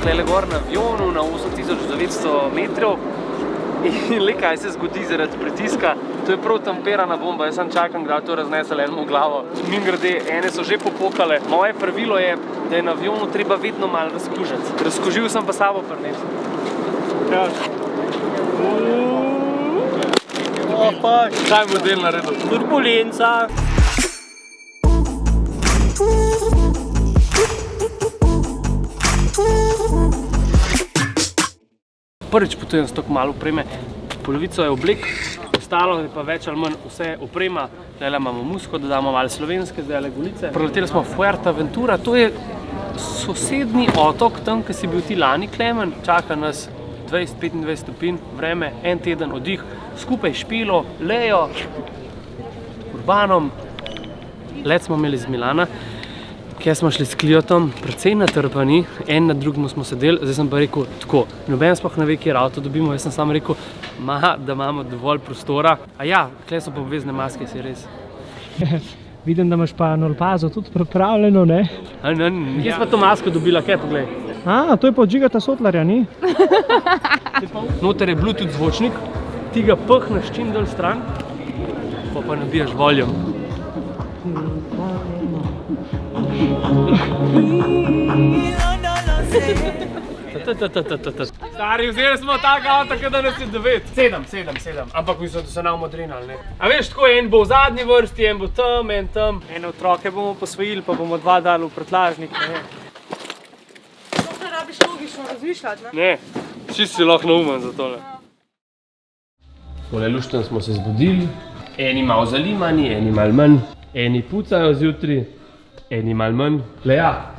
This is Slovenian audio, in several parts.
tlele gor na avionu na 8900 metrov in le kaj se zgodi zaradi pritiska. To je prav temperana bomba, jaz sam čakam, kdaj to raznesel enemu glavo. Mimogrede, ene so že popokale. Moje pravilo je, da je na avionu treba vedno malo razkužiti. Razkužil sem pa sabo prinesel. Kaj je model naredil? Turbulenca. Prvič potujem s tako malo opreme. Polovico je oblek, ostalo je pa več ali manj vse oprema. Tule imamo musko, dodamo malo slovenske, zdaj golice. Preleteli smo Fuerteventura, to je sosednji otok, tam, ki si bil ti lani, Klemen. Čaka nas 20-25 stopinj, vreme, en teden oddih, skupaj Špilo, Lejo, Urbanom. Let smo imeli z Milana, kjer smo šli s Cliotom, precej natrpani, en na drugemu smo sedeli, zdaj sem pa rekel tako, noben sploh ne ve, kjer avto dobimo, jaz sem samo rekel, da imamo dovolj prostora. A ja, tukaj so pa obvezne maske, si res. Vidim, da imaš pa Nolpazo tudi pripravljeno, ne? Kje smo to masko dobila, kaj poglej? To je pa od Žigata Sotlarja, ni? Noter je Bluetooth zvočnik, ti ga phneš čim dol stran, pa nabijaš voljo. Stari, vzeli smo tak avto, da nas je 9. 7. Ampak mislim, da se nam odrinali, ne? A veš, tako en bo v zadnji vrsti, en bo tam, en tam. Ene otroke bomo posvojili, pa bomo 2 dali v prtljažnik, ne? To ne rabiš logično razmišljati, ne? Ne, čist si lahko naumen za tole. Tole lušten smo se zbudili, eni malo zalimani, eni malo manj, eni pucajo zjutri, eni malo manj. Le ja,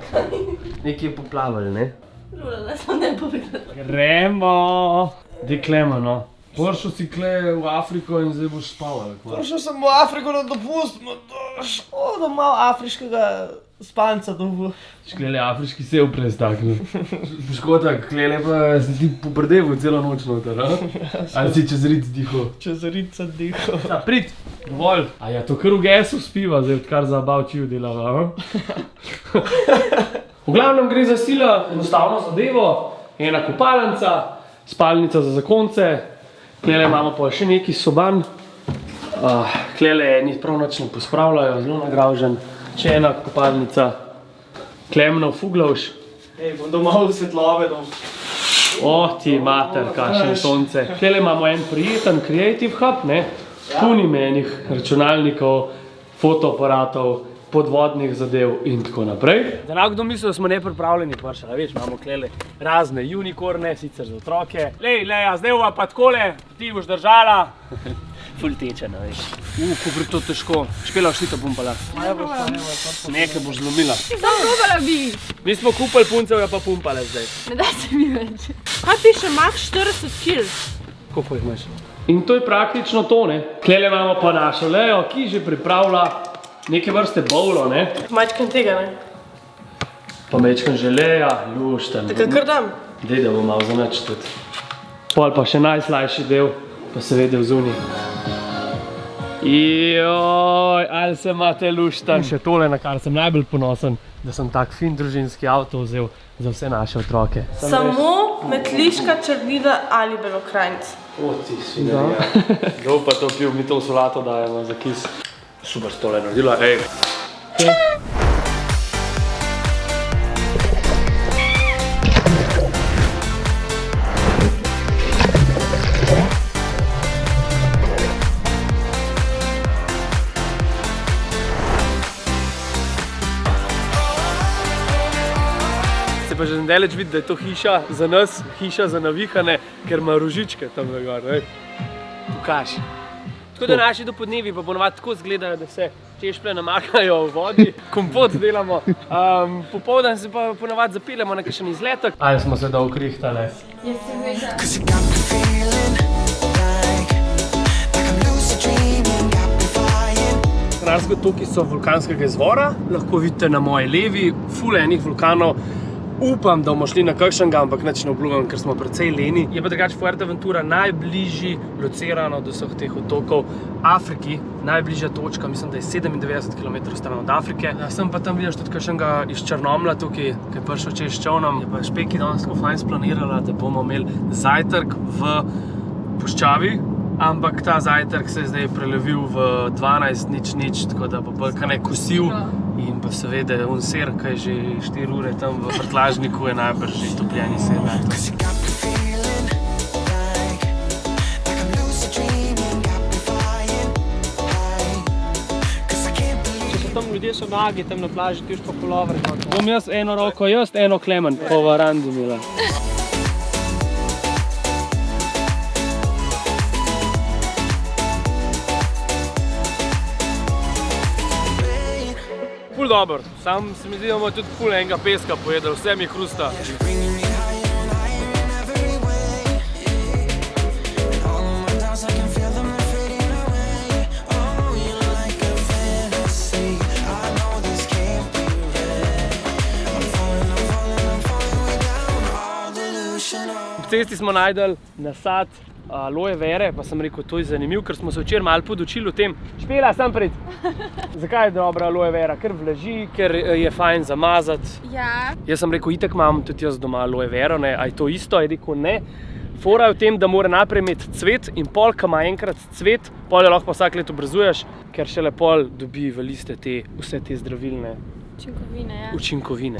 nekaj je poplavili, ne? Lula, sem ne povedala. Gremo! Deklemo, no. Prišel si kle v Afriko in zdaj boš spal, ali kva? Prišel sem v Afriko na dopust, škoda malo afriškega spanca dobu. Šklele afriški sev prestaknil. Škoda, klele pa si ti poprdeval celo noč noter, a? Ali si čez ric dihal? Čez ric sem dihal. Prid, dovolj. A ja, to kar v gesu spiva, zdaj odkar za Bavčiju delava, a? V glavnem gre za sila enostavno zadevo, ena kopalnica, spalnica za zakonce, klele imamo pa še neki soban, klele eni prav nič ne pospravljajo, zelo nagravžen, še ena kopalnica, Klemnov Fuglovš. Bom domov v svetlove dom. Ti mater, kakšne sonce. Klele imamo en prijeten Creative Hub, ne, punim enih računalnikov, fotoaparatov, podvodnih zadev in tako naprej. Da nam kdo misli, da smo nepripravljeni prišli, veš, imamo klele razne unikorne, sicer za otroke. Leja, zdaj bova pa takole, ti boš držala. Ful teče, ne veš. Ko bi to težko. Špela, šli to pumpala. Nekaj boš zlomila. Sam probala bi. Mi smo kupili puncevja pa pumpale zdaj. Ne da se mi več. Kaj piše, max 40 kil? Koliko jih imaš? In to je praktično to, ne. Klele imamo pa našo Lejo, ki že pripravlja neke vrste bowlo, ne? Mačkan tega, ne? Pa mečkan želeja, lušten. Tako kar dam. Dej, da bo malo zanač tudi. Pol pa še najslajši del, pa seveda vzuni. Joj, ali se imate lušten. Še tole, na kar sem najbolj ponosen, da sem tak fin družinski avto vzel za vse naše otroke. Samo metliška črnina ali belokranjc. Ti svinarija. Kdo pa to pil, mi to v solato dajemo za kis. Super si tole naredila, Se pa že nedaleč vidi, da je to hiša za nas, hiša za navihane, ker ima rožičke tam gor, Pokaž. Tako da naši dopodnevi pa ponovadi tako izgledajo, da se češplje namakajo v vodi, kompot delamo. Popoldan se pa ponovadi zapeljemo na kakšen izletek. Ali smo se dol krihtali? Razgod toki so vulkanskega izvora, lahko vidite na moji levi, ful enih vulkanov. Upam, da bomo šli na kakšnega, ampak nič ne obljubljam, ker smo precej leni. Je pa drugače Fuerteventura najbližji locirano od vseh teh otokov Afriki. Najbližja točka, mislim, da je 97 km stran od Afrike. Ja, sem pa tam vidiš tudi kakšnega iz Črnomlja tukaj, ki je prišel čez čovnom. Je pa Špeki danes tako fajn splanirala, da bomo imeli zajtrk v puščavi, ampak ta zajtrk se je zdaj prelevil v 12:00, tako da bo bolj kaj kosil. In pa seveda sir, ki je že 4 ure tam v prtlažniku, je najbrž že topljeni sir. Tam ljudje so nagi, tam na plaži, ti už pa pulover. Bom jaz eno roko, eno Klemen po varandi imela. Ful dobro, sam se mi zdi, da bomo tudi ful enega peska pojedli, vse mi hrusta. V cesti smo najdeli nasad aloe vere, pa sem rekel, to je zanimiv, ker smo se včeraj malo podučili o tem. Špela, sam pred. Zakaj je dobra aloe vera? Ker vlaži, ker je fajn zamazati. Ja. Jaz sem rekel, itak imam tudi jaz doma aloe vero, ne, a je to isto? Je rekel, ne. Fora je v tem, da mora najprej imeti cvet in pol, ko ima enkrat cvet, pol jo lahko vsak let obrazuješ, ker šele pol dobi v liste vse te zdravilne učinkovine.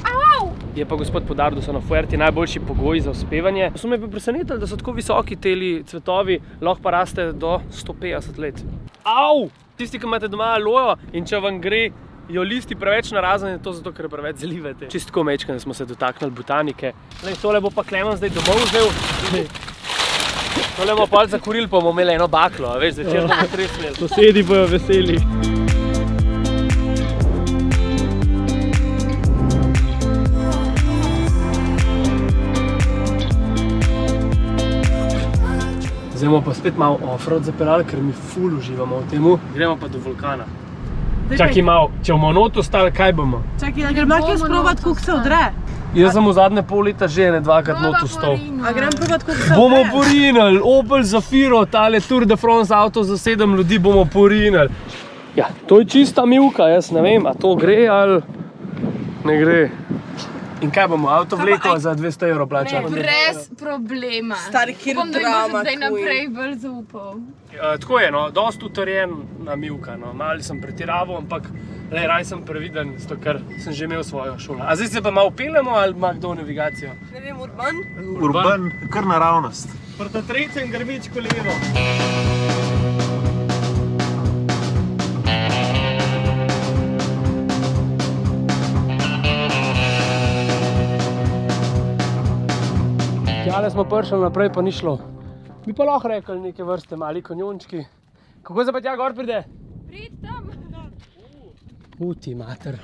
Je pa gospod podaril, da so na Fuerti najboljši pogoji za uspevanje. So me pa presenetili, da so tako visoki teli cvetovi, lahko pa raste do 150 let. Au! Tisti, ki imate doma alojo in če vam gre jo listi preveč narazen, je to zato, ker preveč zalivate. Čisto tako mečkane smo se dotaknili botanike. Tole bo pa Klemen zdaj domov vzel. Tole bomo pol zakurili, pa bomo imeli eno baklo, a veš, zvečer bomo tresli. Sosedi bojo veseli. Zdaj bomo pa spet malo off-road zapeljali, ker mi ful uživamo v temu. Gremo pa do vulkana. Čakaj malo, če bomo not ostali, kaj bomo? Čakaj, da grem lahko sprovat, koliko se odre. Jaz sem v zadnje pol leta že dvakrat not ostal. A grem provat, koliko se odre. Bomo porinili, Opel Zafiro, tale Tour de France avto za 7 ljudi bomo porinili. Ja, to je čista mivka, jaz ne vem, a to gre ali ne gre. In kaj bomo, avto vleko za 200 € plačali? Brez problema. Stari, kjer Upam, da mi drama, boš zdaj queen. naprej bolj zaupal. Tako je, no, dosti utrjena mivka, no, malo sem pretiraval, ampak raj sem previden, zato ker sem že imel svojo šolo. A zdaj se pa malo peljemo ali ima kdo navigacijo? Ne vem, Urban? Urban, kar naravnost. Prota trecem grmičko levo. Tjale smo prišli naprej, pa ni šlo. Bi pa lahko rekli neke vrste mali konjončki. Kako se pa tja gor pride? Prid tam. Ti mater.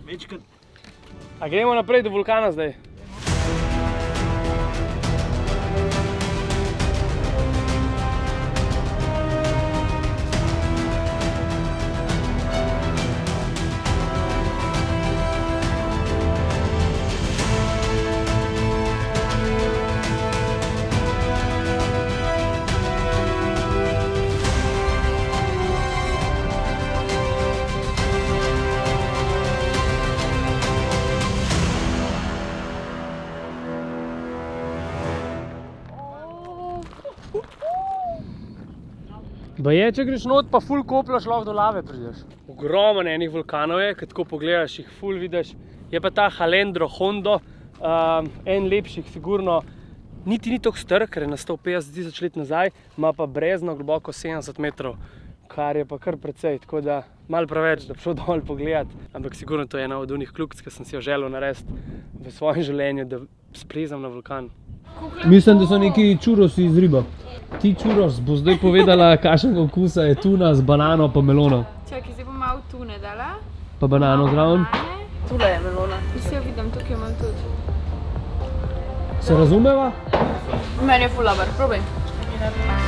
Večkrat. A gremo naprej do vulkana zdaj? Baje, če greš not, pa ful kopljaš, lahko do lave prideš. Ogromen enih vulkanov je, kad tako pogledaš, jih ful vidiš. Je pa ta Halendro Hondo, en lepših sigurno. Niti ni toliko star, ker je nastal 50 000 let nazaj, ima pa brezno globoko 70 metrov, kar je pa kar precej, tako da malo preveč, da bi šel dol pogledat. Ampak sigurno to je ena od unih kljukic, ki sem si jo želel narediti v svojem življenju, da splezam na vulkan. Mislim, da so neki čurosi iz riba. Ti čuros bo zdaj povedala, kakšnega okusa je tuna z banano pa melono. Čakaj, zdaj bom malo tune dala. Pa banano zraven. Tule je melona. Vsi jo vidim, tukaj imam tudi. Se razumeva? Meni je ful dober, probaj.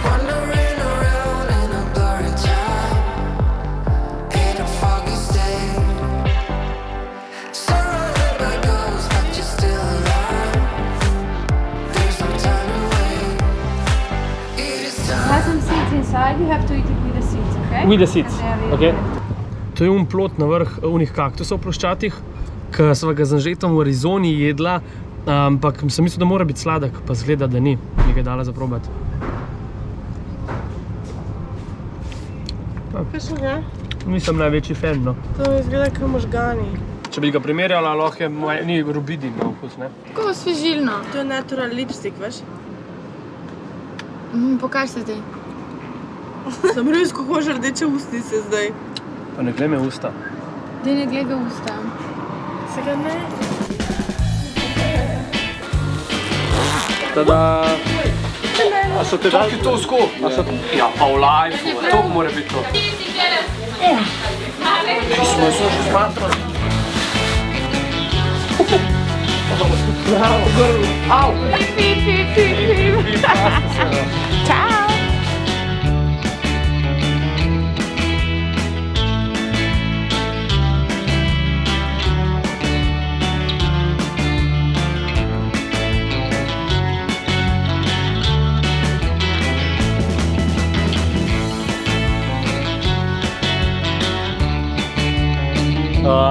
Wandering around in a blurry town, in a foggy state. inside, you have to eat it with the seeds, okay? With the seeds, And they are really okay. good. To je plot na vrh unih kaktusov ploščatih, ki sva ga z Anžetom v Arizoni jedla, ampak sem mislil, da mora biti sladek, pa zgleda, da ni. Mi ga je dala za probati. Kakšen je? Nisem največji fan, no. To izgleda kot možgani. Če bi ga primerjala, lahko je ni rubidi na okus, ne? Kako svežilno. To je natural lipstick, veš? Pokaž se zdaj. Sem res, ko hoče rdeče ustnice zdaj. Pa ne glej me usta. Daj ne gleda usta. Se ga ne? Tada! A so te dali to usko? Ja, pa v live, to mora biti to. Smo se že zmatrali. Au! Ciao!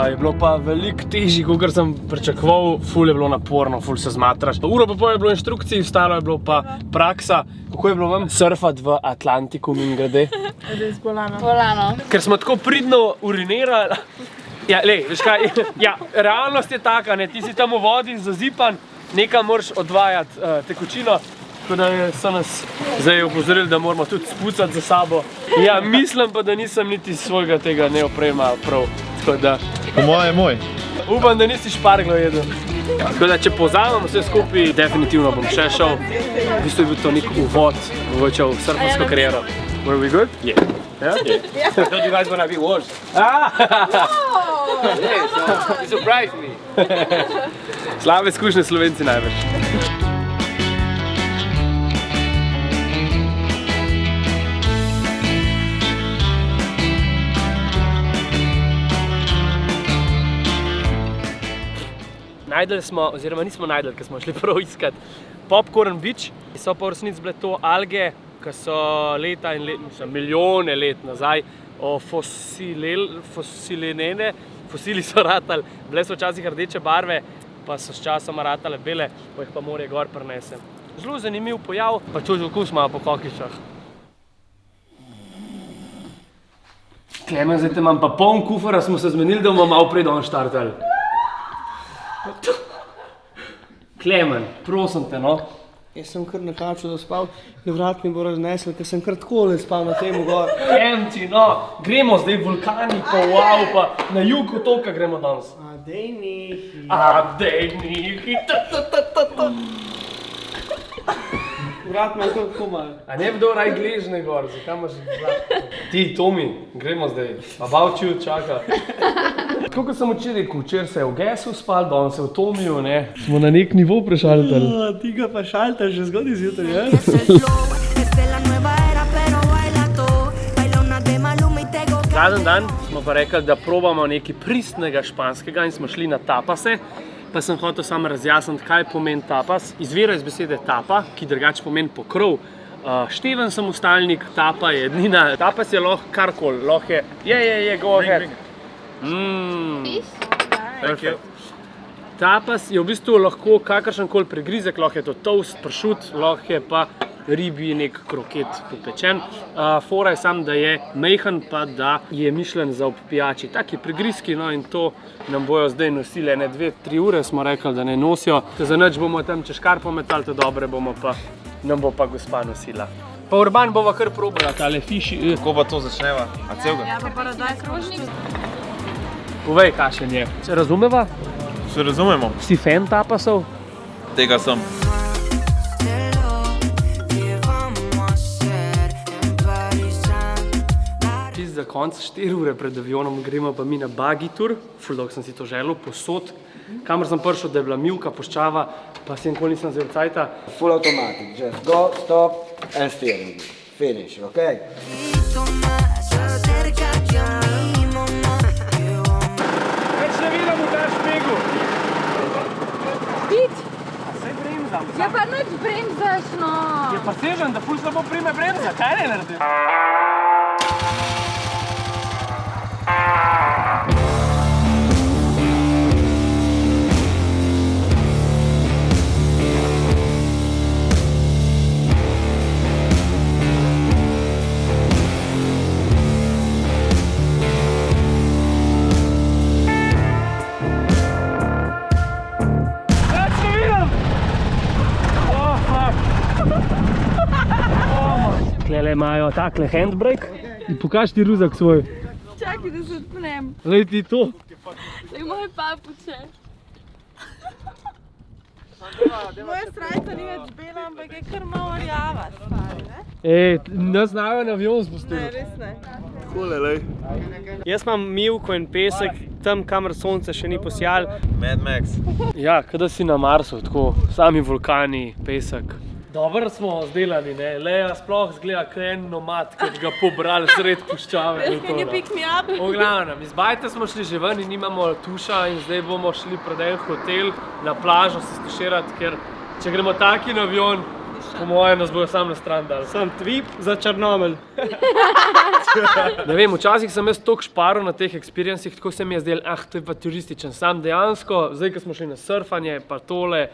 Je bilo pa veliko težje, kot sem pričakoval, ful je bilo naporno, ful se zmatraš. Uro pa pol je bilo inštrukcij, ostalo je bilo pa praksa. Kako je bilo vam surfati v Atlantiku, mimogrede? Res bolano. Volano. Ker smo tako pridno urinirali. Ja, lej, veš kaj, ja, realnost je taka, ne, ti si tam v vodi zazipan, nekam moraš odvajati tekočino. Tako da so nas zdaj opozorili, da moramo tudi spucati za sabo. Ja, mislim pa, da nisem niti svojega tega neoprema prav. Tako da, Po moje je moj. upam, da nisi šparglo jedel. Tako da, če povzamem vse skupaj, definitivno bom še šel. V bistvu je bil to nek uvod v surfersko kariero. Were we good? Yeah. Yeah? I thought you guys gonna be worse. You surprised me. Slabe izkušnje Slovenci največ. Najdeli smo, oziroma nismo najdeli, ker smo šli prav iskat Popcorn Beach. So pa v resnici bile to alge, ki so leta in milijone let nazaj fosilinene, fosili so ratali, bile so včasih rdeče barve, pa so s časom ratale bele, pa jih pa morje gor prinese. Zelo zanimiv pojav, pa čuj okus ima po kokišah. Klemen, zdaj te imam pa poln kufra, smo se zmenili, da bomo malo prej don štartali. Klemen, prosim te, no. Jaz sem kar na kaču zaspal, in vrat mi bo raznesel, ker sem kar takole spal na temu gor. Empty, no. Gremo zdaj vulkani, pa wow, pa na jug otoka gremo danes. A dej nehi. Vrat me kar komaj. A ne bi dal raj gležne gor, zakaj imaš vrat? Ti, Tomi, gremo zdaj. About you čaka. Tako kot sem včeraj rekel, včeraj se je v Gesu spal, danes se je v Tomiju, ne. Smo na nek nivo prešaltali. Ti ga pa šaltaš že zgodaj zjutraj, ja? Es el flow, es de la nueva era, pero baila todo. Baila una de Maluma y te go. Zadnji dan smo pa rekli, da probamo nekaj pristnega španskega in smo šli na tapase. Pa sem hotel samo razjasniti, kaj pomeni tapas. Izvira iz besede tapa, ki drugače pomeni pokrov. Števen sem ustalnik, tapa je jednina. Tapas je lahko karkoli, lahko je, go ahead. Perfect. Tapas je v bistvu lahko kakršenkoli pregrizek, lahko je to toast, pršut, lahko je pa ribi nek kroket popečen. Fora je sam, da je majhen, pa da je mišljen za ob pijači. Taki pregrizki, no, in to nam bojo zdaj nosili 2-3 ure, smo rekli, da ne nosijo. Za nič bomo tam češkar pometali, to dobre bomo pa, nam bo pa gospa nosila. Pa Urban bova kar probala, tale fiši. Kako pa to začneva? A celega? Ja, pa paradajz krožnik. Povej, kakšen je. Se razumeva? Se razumemo? Si fan tapasov? Tega sem. Za konc 4 ure pred avionom gremo pa mi na buggy tour, ful dolgo sem si to želel, posod. Kamor sem prišel, da je bila mivka, puščava, pa si nikoli nisem vzel cajta. Full automatic, just go, stop and steering. Finish, okay? Več ne vidim v ta špegu. Spit? A saj bremza. tam. Ja pa nič bremzaš, no. Je pa sežen, da ful slabo prime bremza, kaj ne naredim? Tlele imajo takle handbrake in pokaži ti ruzak svoj. Čakaj, da se odpnem. Glej ti to. Lej moje papuče. Moja srajca ni več bela, ampak je kar malo rjava, stari, ne? Ej, nas znajo na avion spustili. Ne, res ne. Kule, lej. Jaz imam mivko in pesek, tam kamor sonce še ni posijal. Mad Max. Ja, kada si na Marsu, tako, sami vulkani, pesek. Dobro smo zdelani, ne? Leja sploh zgleda kot en nomad, ki ga pobrali sred puščave. Can you pick me up? V glavnem, iz bajte smo šli že ven in nimamo tuša in zdaj bomo šli pred en hotel na plažo se stuširati, ker če gremo taki na avion, po mojem nas bojo sam na stran dali. Sam tvip za Črnomelj. Ne vem, včasih sem jaz toliko šparil na teh experiencih, tako se mi je zdel, to je pa turističen. Sam dejansko, zdaj ko smo šli na surfanje, pa tole,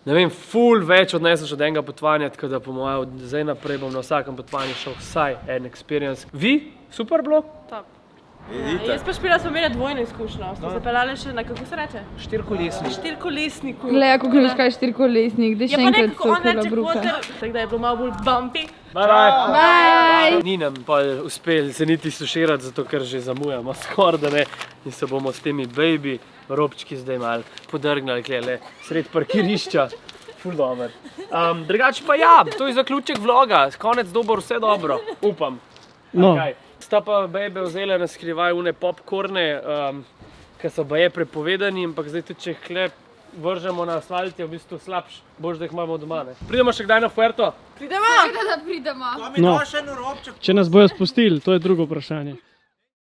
ne vem, ful več odneseš od enega potovanja, tako da po mojem od zdaj naprej bom na vsakem potovanju šel vsaj en experience. Vi? Super bilo? Top. Jaz pa špila smo imeli dvojno izkušnjo. Smo se peljali še na, kako se reče? Štirikolesnik. Štirkolesniku. Glej, kako veš, kaj je štirikolesnik, da Je še pa enkrat nekako on sokala reče bruka. kvoter, tako da je bilo malo bolj bumpy. Bye. Bye! Ni nam pa uspel se niti suširati, zato ker že zamujamo skoraj, da ne. In se bomo s temi baby robčki zdaj malo podrgnali, klele, sred parkirišča. Ful dober. Drugače pa ja, to je zaključek vloga, konec dober, vse dobro, upam. No. Okay. Sta pa babe vzele na skrivaj une popkorne, ki so baje prepovedani, ampak zdaj tudi če jih kle vržemo na asfalt, je v bistvu slabš, boš da jih imamo doma, ne. Pridemo še kdaj na Fuerto? Pridemo! Seveda, da pridemo. No, če nas bojo spustili, to je drugo vprašanje.